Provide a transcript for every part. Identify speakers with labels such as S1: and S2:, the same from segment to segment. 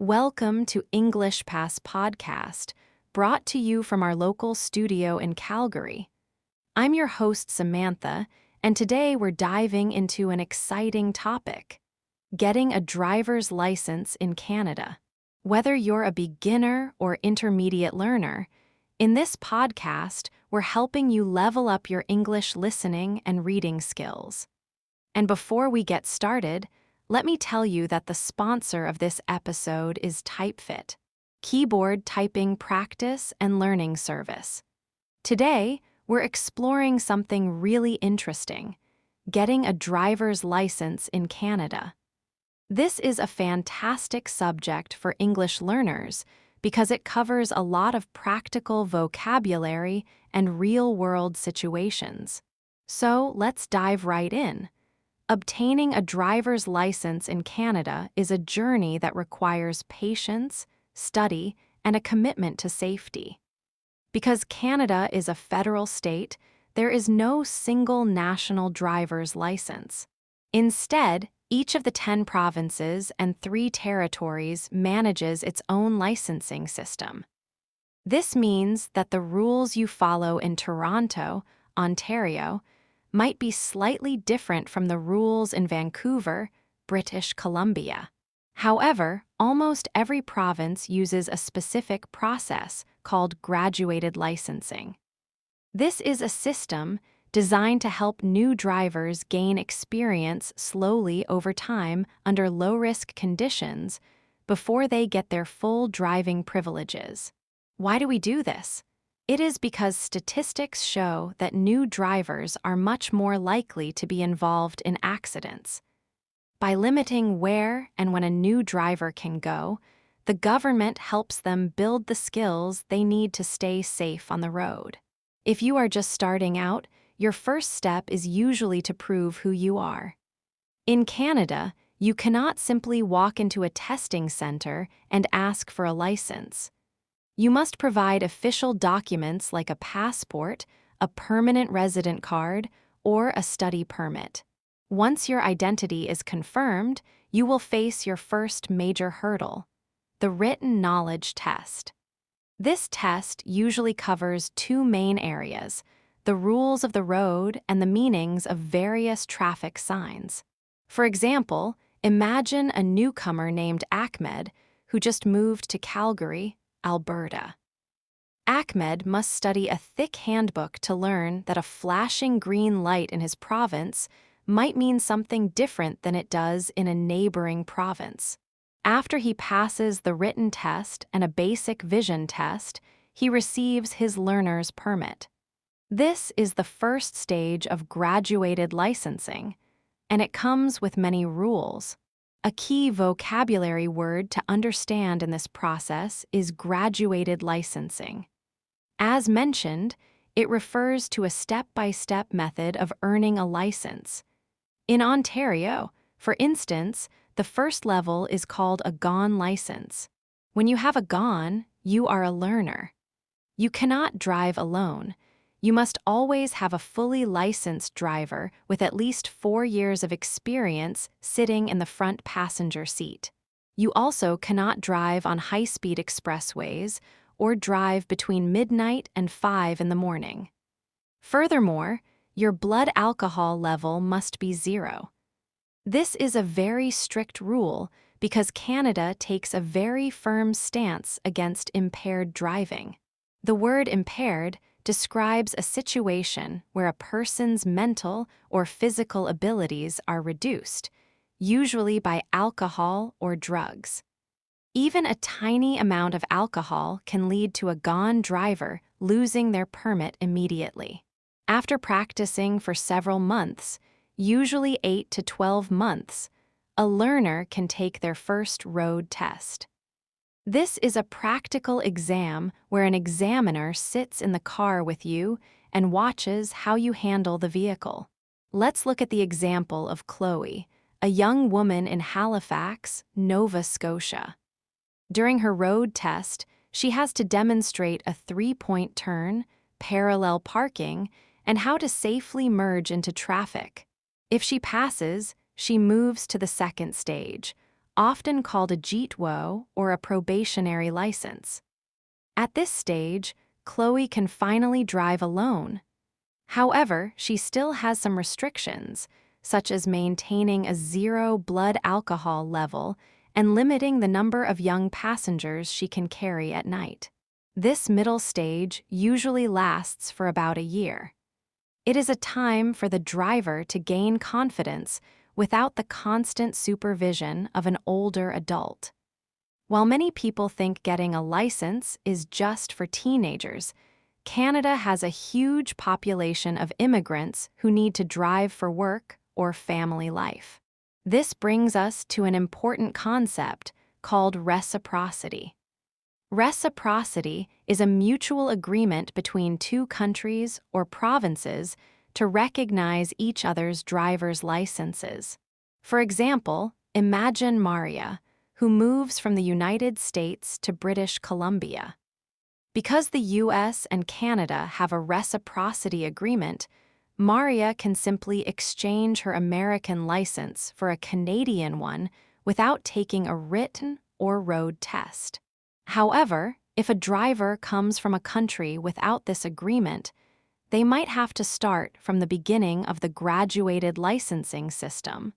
S1: Welcome to EnglishPass podcast, brought to you from our local studio in Calgary. I'm your host, Samantha, and today we're diving into an exciting topic: getting a driver's license in Canada. Whether you're a beginner or intermediate learner, in this podcast, we're helping you level up your English listening and reading skills. And before we get started, let me tell you that the sponsor of this episode is TypeFit, keyboard typing practice and learning service. Today, we're exploring something really interesting: getting a driver's license in Canada. This is a fantastic subject for English learners because it covers a lot of practical vocabulary and real-world situations. So let's dive right in. Obtaining a driver's license in Canada is a journey that requires patience, study, and a commitment to safety. Because Canada is a federal state, there is no single national driver's license. Instead, each of the 10 provinces and 3 territories manages its own licensing system. This means that the rules you follow in Toronto, Ontario, might be slightly different from the rules in Vancouver, British Columbia. However, almost every province uses a specific process called graduated licensing. This is a system designed to help new drivers gain experience slowly over time under low-risk conditions before they get their full driving privileges. Why do we do this? It is because statistics show that new drivers are much more likely to be involved in accidents. By limiting where and when a new driver can go, the government helps them build the skills they need to stay safe on the road. If you are just starting out, your first step is usually to prove who you are. In Canada, you cannot simply walk into a testing center and ask for a license. You must provide official documents like a passport, a permanent resident card, or a study permit. Once your identity is confirmed, you will face your first major hurdle: the written knowledge test. This test usually covers 2 main areas: the rules of the road and the meanings of various traffic signs. For example, imagine a newcomer named Ahmed who just moved to Calgary, Alberta. Ahmed must study a thick handbook to learn that a flashing green light in his province might mean something different than it does in a neighboring province. After he passes the written test and a basic vision test, he receives his learner's permit. This is the first stage of graduated licensing, and it comes with many rules. A key vocabulary word to understand in this process is graduated licensing. As mentioned, it refers to a step-by-step method of earning a license. In Ontario, for instance, the first level is called a GON license. When you have a GON, you are a learner. You cannot drive alone. You must always have a fully licensed driver with at least 4 years of experience sitting in the front passenger seat. You also cannot drive on high-speed expressways or drive between midnight and 5 in the morning. Furthermore, your blood alcohol level must be 0. This is a very strict rule because Canada takes a very firm stance against impaired driving. The word impaired describes a situation where a person's mental or physical abilities are reduced, usually by alcohol or drugs. Even a tiny amount of alcohol can lead to a gone driver losing their permit immediately. After practicing for several months, usually 8 to 12 months, a learner can take their first road test. This is a practical exam where an examiner sits in the car with you and watches how you handle the vehicle. Let's look at the example of Chloe, a young woman in Halifax, Nova Scotia. During her road test, she has to demonstrate a 3-point turn, parallel parking, and how to safely merge into traffic. If she passes, she moves to the second stage, often called a jitwo or a probationary license. At this stage, Chloe can finally drive alone. However, she still has some restrictions, such as maintaining a 0 blood alcohol level and limiting the number of young passengers she can carry at night. This middle stage usually lasts for about a year. It is a time for the driver to gain confidence without the constant supervision of an older adult. While many people think getting a license is just for teenagers, Canada has a huge population of immigrants who need to drive for work or family life. This brings us to an important concept called reciprocity. Reciprocity is a mutual agreement between two countries or provinces to recognize each other's driver's licenses. For example, imagine Maria, who moves from the United States to British Columbia. Because the US and Canada have a reciprocity agreement, Maria can simply exchange her American license for a Canadian one without taking a written or road test. However, if a driver comes from a country without this agreement, they might have to start from the beginning of the graduated licensing system,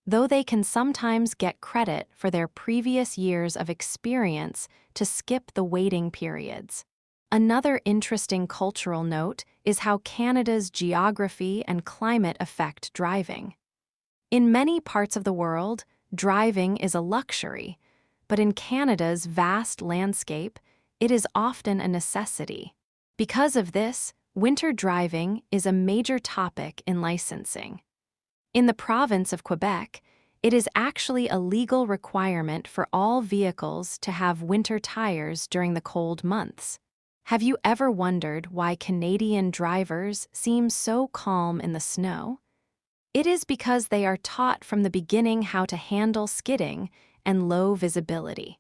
S1: though they can sometimes get credit for their previous years of experience to skip the waiting periods. Another interesting cultural note is how Canada's geography and climate affect driving. In many parts of the world, driving is a luxury, but in Canada's vast landscape, it is often a necessity. Because of this, winter driving is a major topic in licensing. In the province of Quebec, it is actually a legal requirement for all vehicles to have winter tires during the cold months. Have you ever wondered why Canadian drivers seem so calm in the snow? It is because they are taught from the beginning how to handle skidding and low visibility.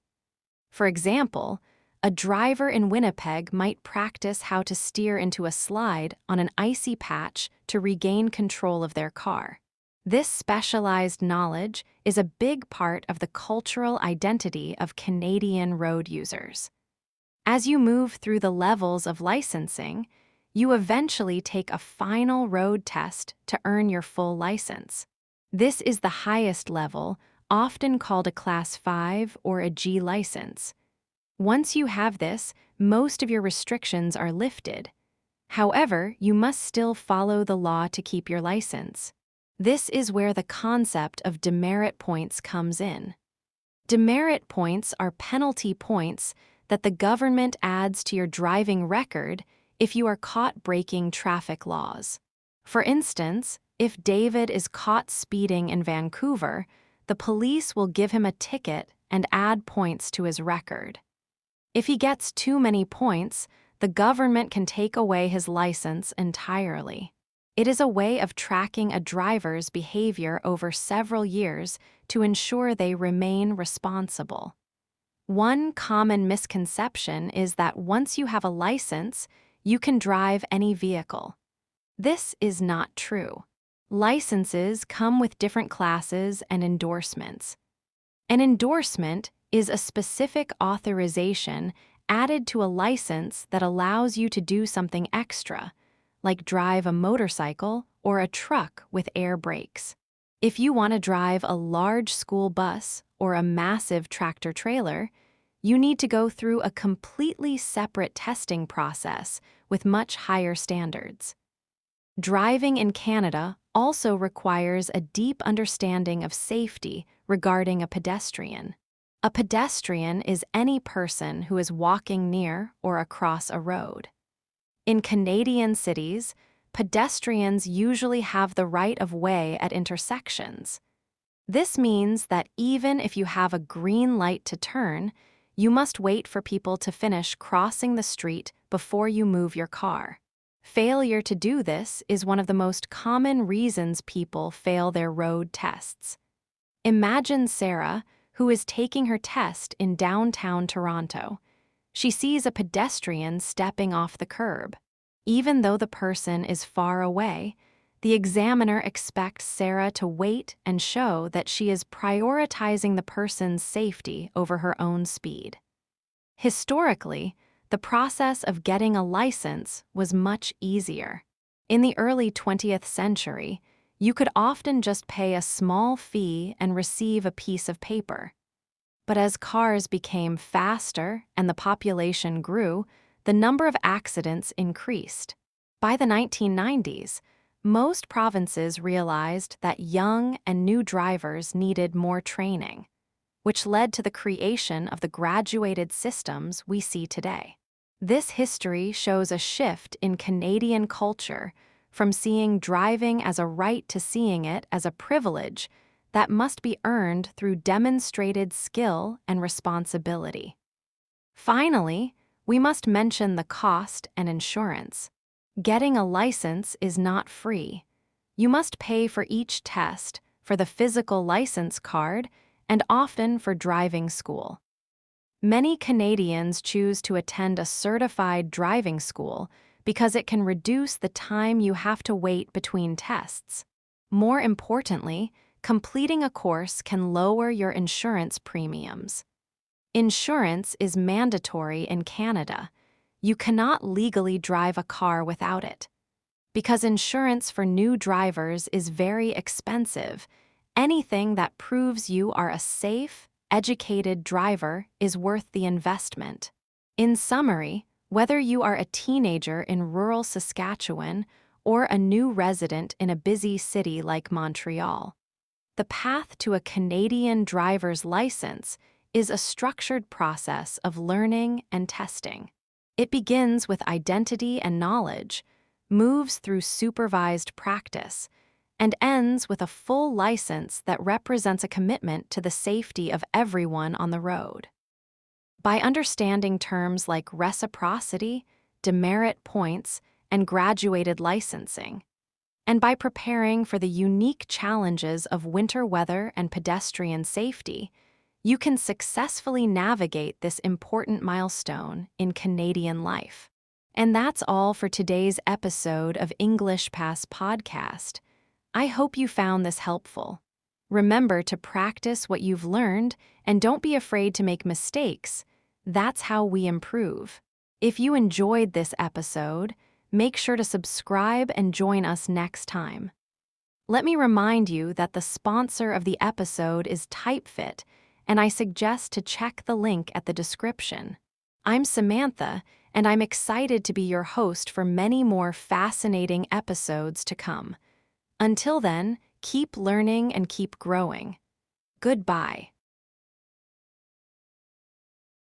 S1: For example, a driver in Winnipeg might practice how to steer into a slide on an icy patch to regain control of their car. This specialized knowledge is a big part of the cultural identity of Canadian road users. As you move through the levels of licensing, you eventually take a final road test to earn your full license. This is the highest level, often called a Class 5 or a G license. Once you have this, most of your restrictions are lifted. However, you must still follow the law to keep your license. This is where the concept of demerit points comes in. Demerit points are penalty points that the government adds to your driving record if you are caught breaking traffic laws. For instance, if David is caught speeding in Vancouver, the police will give him a ticket and add points to his record. If he gets too many points, the government can take away his license entirely. It is a way of tracking a driver's behavior over several years to ensure they remain responsible. One common misconception is that once you have a license, you can drive any vehicle. This is not true. Licenses come with different classes and endorsements. An endorsement is a specific authorization added to a license that allows you to do something extra, like drive a motorcycle or a truck with air brakes. If you want to drive a large school bus or a massive tractor-trailer, you need to go through a completely separate testing process with much higher standards. Driving in Canada also requires a deep understanding of safety regarding a pedestrian. A pedestrian is any person who is walking near or across a road. In Canadian cities, pedestrians usually have the right of way at intersections. This means that even if you have a green light to turn, you must wait for people to finish crossing the street before you move your car. Failure to do this is one of the most common reasons people fail their road tests. Imagine Sarah, who is taking her test in downtown Toronto. She sees a pedestrian stepping off the curb. Even though the person is far away, The examiner expects Sarah to wait and show that she is prioritizing the person's safety over her own speed. Historically, the process of getting a license was much easier. In the early 20th century, you could often just pay a small fee and receive a piece of paper. But as cars became faster and the population grew, the number of accidents increased. By the 1990s, most provinces realized that young and new drivers needed more training, which led to the creation of the graduated systems we see today. This history shows a shift in Canadian culture from seeing driving as a right to seeing it as a privilege that must be earned through demonstrated skill and responsibility. Finally, we must mention the cost and insurance. Getting a license is not free. You must pay for each test, for the physical license card, and often for driving school. Many Canadians choose to attend a certified driving school because it can reduce the time you have to wait between tests. More importantly, completing a course can lower your insurance premiums. Insurance is mandatory in Canada. You cannot legally drive a car without it. Because insurance for new drivers is very expensive, anything that proves you are a safe, educated driver is worth the investment. In summary, whether you are a teenager in rural Saskatchewan or a new resident in a busy city like Montreal, the path to a Canadian driver's license is a structured process of learning and testing. It begins with identity and knowledge, moves through supervised practice, and ends with a full license that represents a commitment to the safety of everyone on the road. By understanding terms like reciprocity, demerit points, and graduated licensing, and by preparing for the unique challenges of winter weather and pedestrian safety, you can successfully navigate this important milestone in Canadian life. And that's all for today's episode of EnglishPass podcast. I hope you found this helpful. Remember to practice what you've learned and don't be afraid to make mistakes. That's how we improve. If you enjoyed this episode, make sure to subscribe and join us next time. Let me remind you that the sponsor of the episode is TypeFit, and I suggest to check the link at the description. I'm Samantha, and I'm excited to be your host for many more fascinating episodes to come. Until then, keep learning and keep growing. Goodbye.